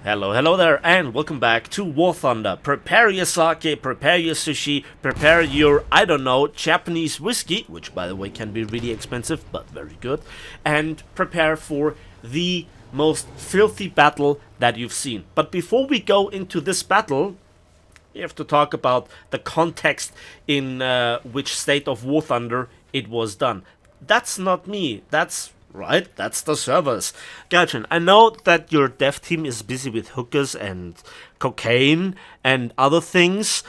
Hello, hello there, and welcome back to War Thunder. Prepare your sake, prepare your sushi, prepare your, I don't know, Japanese whiskey, which by the way can be really expensive, but very good, and prepare for the most filthy battle that you've seen. But before we go into this battle, we have to talk about the context in which state of War Thunder it was done. That's not me, that's right, that's the servers. Gaijin, I know that your dev team is busy with hookers and cocaine and other things,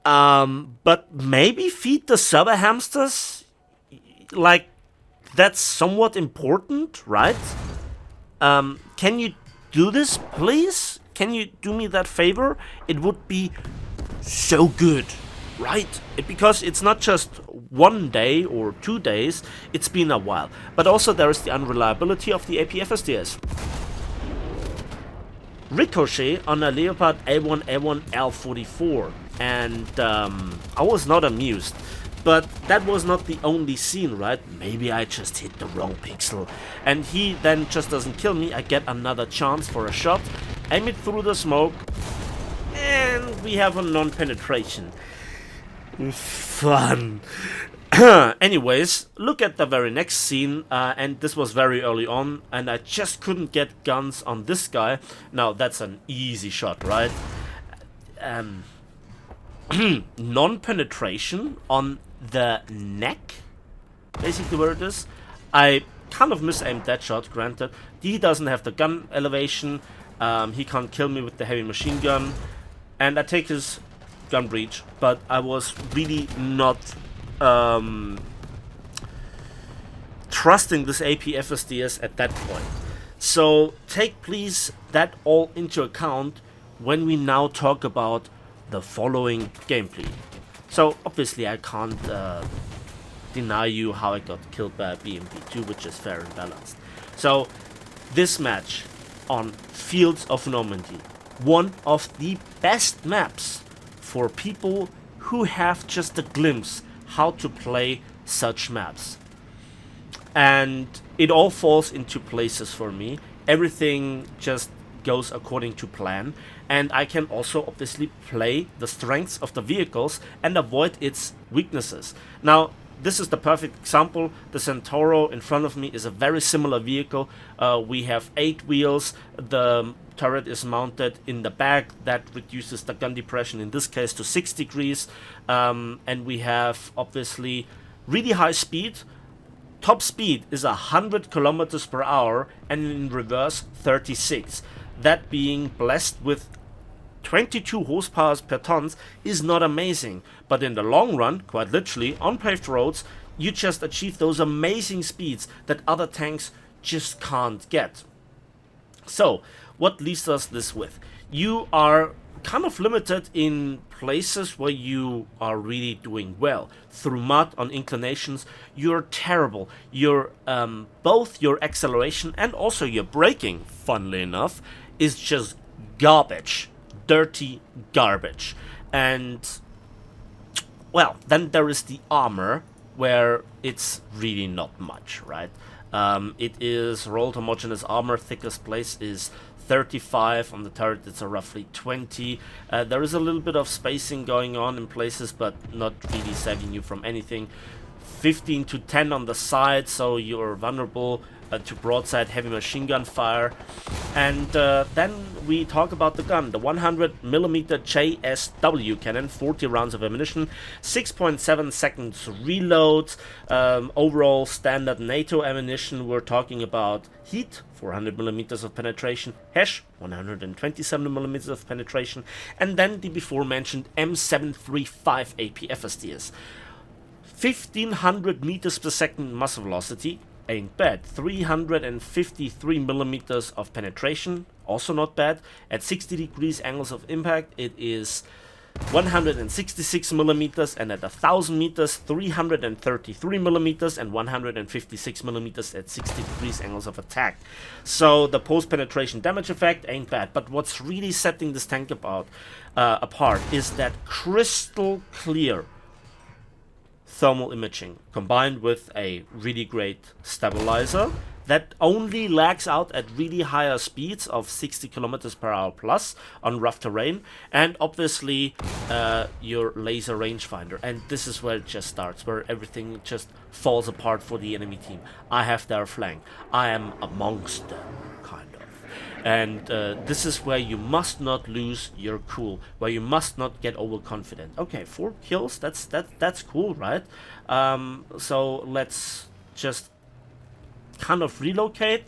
but maybe feed the server hamsters? Like, that's somewhat important, right? Can you do this, please? Can you do me that favor? It would be so good, right? Because it's not just 1 day or 2 days, it's been a while. But also there is the unreliability of the APFSDS. Ricochet on a Leopard A1A1 L44, and I was not amused. But that was not the only scene, right? Maybe I just hit the wrong pixel. And he then just doesn't kill me. I get another chance for a shot, aim it through the smoke, and we have a non-penetration. Fun. Anyways, look at the very next scene, and this was very early on, and I just couldn't get guns on this guy. Now, that's an easy shot, right? Non-penetration on the neck, basically where it is. I kind of misaimed that shot, granted. He doesn't have the gun elevation, he can't kill me with the heavy machine gun, and I take his gun breach, but I was really not trusting this APFSDS at that point. So take please that all into account when we now talk about the following gameplay. So obviously I can't deny you how I got killed by a BMP2, which is fair and balanced. So this match on Fields of Normandy, one of the best maps for people who have just a glimpse how to play such maps. And it all falls into places for me. Everything just goes according to plan, and I can also obviously play the strengths of the vehicles and avoid its weaknesses. Now, this is the perfect example. The Centauro in front of me is a very similar vehicle. We have 8 wheels. The turret is mounted in the back. That reduces the gun depression, in this case, to 6 degrees. And we have, obviously, really high speed. Top speed is 100 kilometers per hour, and in reverse, 36. That being blessed with 22 horsepower per tons is not amazing, but in the long run, quite literally, on paved roads, you just achieve those amazing speeds that other tanks just can't get. So, what leaves us this with? You are kind of limited in places where you are really doing well. Through mud on inclinations, you're terrible. You're both your acceleration and also your braking, funnily enough, is just garbage. Dirty garbage. And well, then there is the armor, where it's really not much, right? It is rolled homogeneous armor. Thickest place is 35. On the turret it's a roughly 20. There is a little bit of spacing going on in places, but not really saving you from anything. 15 to 10 on the side, so you're vulnerable to broadside heavy machine gun fire. And then we talk about the gun, the 100mm JSW cannon, 40 rounds of ammunition, 6.7 seconds reload, overall standard NATO ammunition. We're talking about heat, 400mm of penetration, Hesh, 127mm of penetration, and then the before mentioned M735 APFSDS. 1500 meters per second muzzle velocity, ain't bad. 353 millimeters of penetration, also not bad. At 60 degrees angles of impact, it is 166 millimeters, and at 1000 meters, 333 millimeters, and 156 millimeters at 60 degrees angles of attack. So the post-penetration damage effect ain't bad. But what's really setting this tank apart is that crystal clear thermal imaging combined with a really great stabilizer that only lags out at really higher speeds of 60 kilometers per hour plus on rough terrain, and obviously your laser rangefinder. And this is where it just starts, where everything just falls apart for the enemy team. I have their flank. I am amongst them, kind of. And this is where you must not lose your cool, where you must not get overconfident. Okay, 4 kills, that's cool, right? So let's just kind of relocate.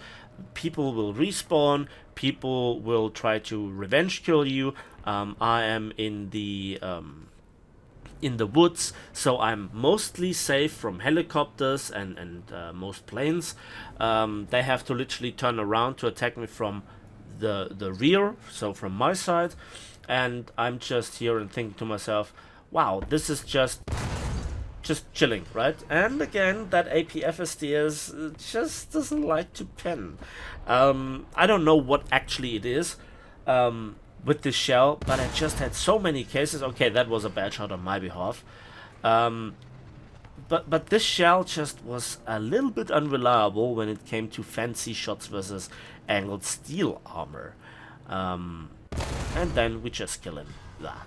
People will respawn. People will try to revenge kill you. I am in the woods, so I'm mostly safe from helicopters and most planes. They have to literally turn around to attack me from the rear, so from my side, and I'm just here and thinking to myself, wow, this is just chilling, right? And again, that APFSDS just doesn't like to pen. I don't know what actually it is with this shell, but I just had so many cases. Okay, that was a bad shot on my behalf. But this shell just was a little bit unreliable when it came to fancy shots versus angled steel armor. And then we just kill him.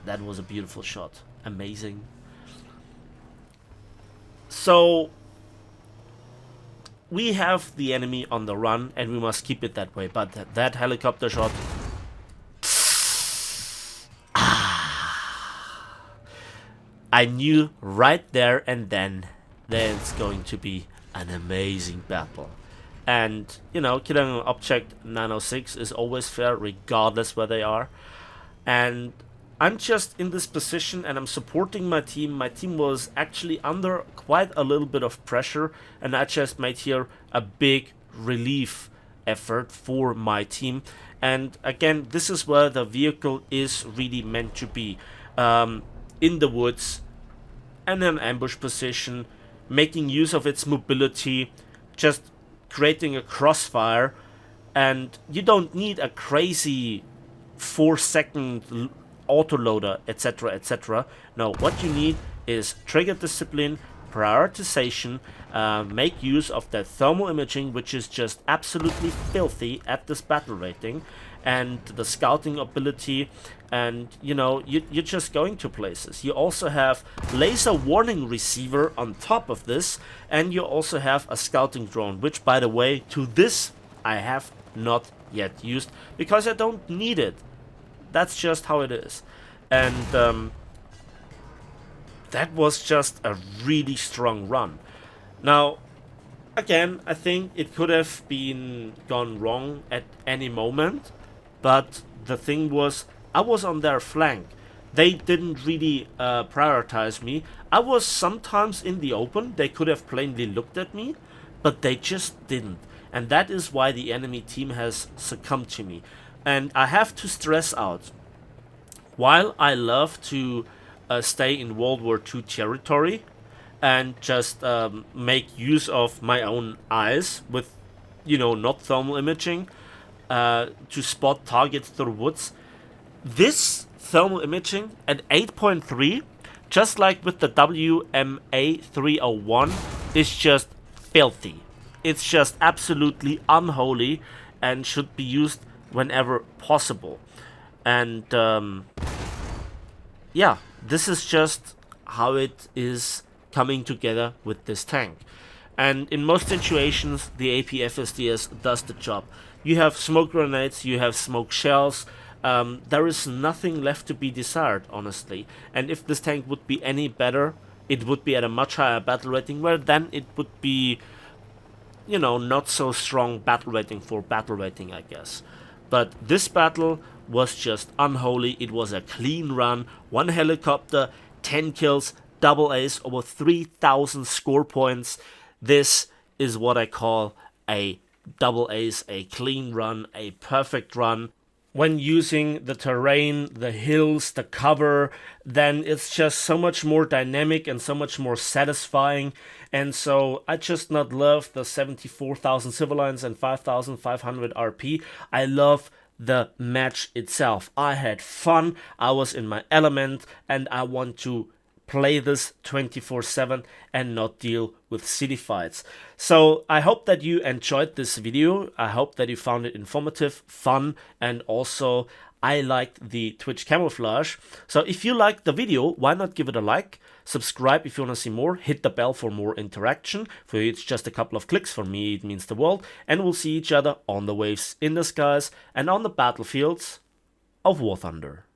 That was a beautiful shot. Amazing. So we have the enemy on the run, and we must keep it that way. But that helicopter shot, I knew right there and then that it's going to be an amazing battle. And you know, killing an object 906 is always fair, regardless where they are. And I'm just in this position and I'm supporting my team. My team was actually under quite a little bit of pressure, and I just made here a big relief effort for my team. And again, this is where the vehicle is really meant to be. In the woods and in an ambush position, making use of its mobility, just creating a crossfire. And you don't need a crazy 4-second autoloader, etc., etc. No, what you need is trigger discipline, prioritization, make use of that thermal imaging, which is just absolutely filthy at this battle rating, and the scouting ability. And you know, you're just going to places. You also have laser warning receiver on top of this, and you also have a scouting drone, which, by the way, to this I have not yet used because I don't need it. That's just how it is. And that was just a really strong run. Now, again, I think it could have been gone wrong at any moment, but the thing was, I was on their flank. They didn't really prioritize me. I was sometimes in the open. They could have plainly looked at me, but they just didn't. And that is why the enemy team has succumbed to me. And I have to stress out, while I love to stay in World War II territory and just make use of my own eyes with, you know, not thermal imaging to spot targets through woods, this thermal imaging at 8.3, just like with the WMA 301, is just filthy. It's just absolutely unholy and should be used whenever possible. And yeah, this is just how it is coming together with this tank. And in most situations, the APFSDS does the job. You have smoke grenades, you have smoke shells. There is nothing left to be desired, honestly. And if this tank would be any better, it would be at a much higher battle rating, where then it would be, you know, not so strong battle rating for battle rating, I guess. But this battle was just unholy. It was a clean run, 1 helicopter, 10 kills, double ace, over 3,000 score points. This is what I call a double ace, a clean run, a perfect run. When using the terrain, the hills, the cover, then it's just so much more dynamic and so much more satisfying. And so I just not love the 74,000 civilians and 5,500 RP. I love the match itself. I had fun, I was in my element, and I want to play this 24/7 and not deal with city fights. So I hope that you enjoyed this video. I hope that you found it informative, fun, and also I liked the Twitch camouflage. So if you liked the video, why not give it a like? Subscribe if you want to see more. Hit the bell for more interaction. For you, it's just a couple of clicks. For me, it means the world. And we'll see each other on the waves, in the skies, and on the battlefields of War Thunder.